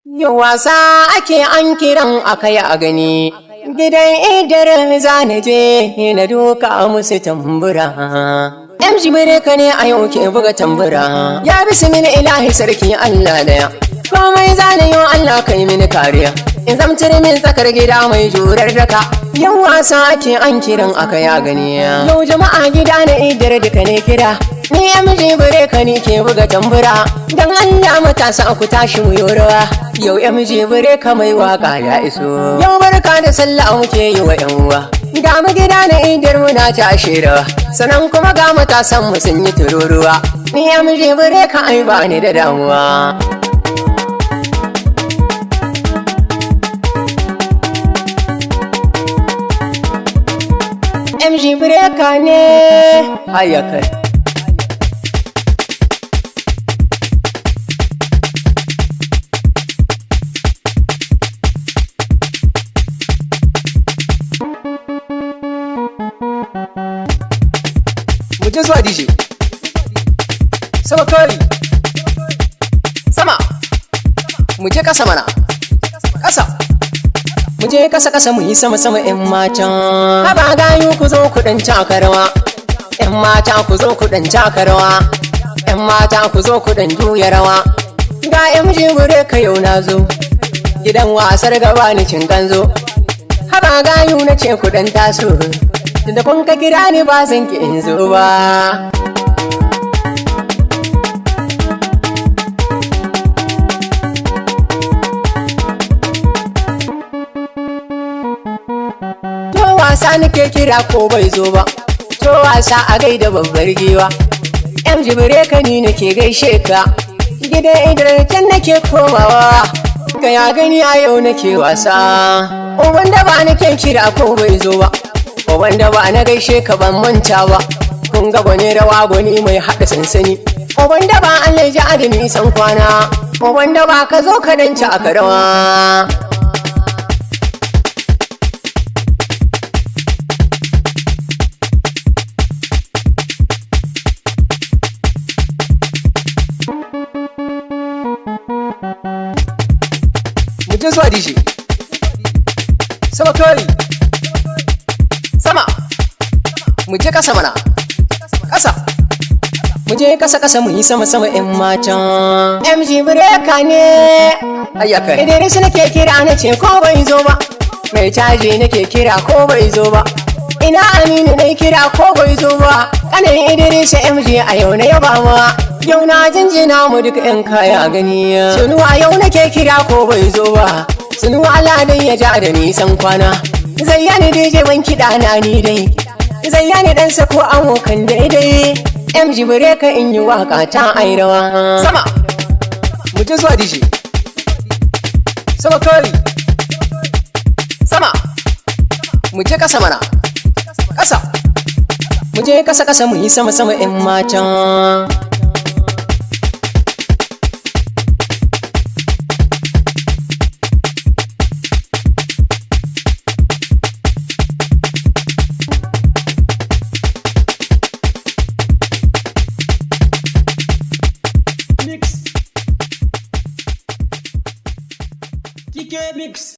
Yau wasa ake an kiran akai a gani, gidan iddar zana je na doka musu tambura. Yan jibirka ne a yau ke buga tambura, ya bismil ilahi sarki Allah daya. Komai zane yau Allah kai mini kariya, in zamtar min tsakar gida mai jurar daka. Yau wasa ake an kiran akai a gani, yau jama'a gida na iddar duka ne kira. Ni ya miji bare ka ni ke buga tambura, dan Allah matasa ku tashi mu yorawa. Yau ya miji bare ka mai waka ya iso, yau barka da sallah muke yi wa yan uwa. Ga mu gida na iddar muna tashi rawa, sanan kuma ga matasan mu sun yi tururuwa. Ni ya miji bare ka ai ba ni da damuwa. MG Breka ne ayakar. Muje zuwa DJ. Sama kari. Sama. Muje kasa mana. Kasa. Muje kasa mu yi sama yan matan. Haba gayu ku zo ku dan cakarwa. Yan mata ku zo ku dan cakarwa. Yan mata ku zo ku dan juya rawa. Ga MG Breka yau na zo, gidan wasar gaba ni cin ganzo. Haba gayu na ce ku dan taso, tunda kun ka kira ni ba zan ki in zo ba. To wasa nake kira ko bai zo ba, to wasa a gaida babbar giwa. MG Breka ni nake gaishe ka, gidan iddar can nake komawa. Ga ya gani a yau nake wasa, wanda ba nake kira ko bai zo ba, wanda ba na gaishe ka ban manta ba. Kun ga gwani rawa gwani mai haɗa sansani, wanda ba Allah ji da nisan kwana, wanda ba ka zo ka danci a karawa. Muje zuwa DJ. Sama kari. Sama. Muje kasa mana. Kasa. Muje kasa mu yi sama yan matan. MG Breka ne ayaka. Idan su nake kira na ce ko bai zo ba, mai caji nake kira ko bai zo ba, ina Aminu nai kira ko bai zo ba. Kanin Idris MG a yau na yaba ma, yau na jinjina mu duka yan kaya gani. Sunuwa yau nake kira ko bai zo ba, sunuwa Allah dai ya ja da nisan kwana. Zayyani DJ ban kiɗa na ni dai, zayyani dan sako amokan daidai. MG Breka in yi waka ta ai rawa. Sama. Muje zuwa DJ. Sama kari. Sama. Muje kasa mana. Kasa. Muje kasa mu yi sama yan matan. Mix.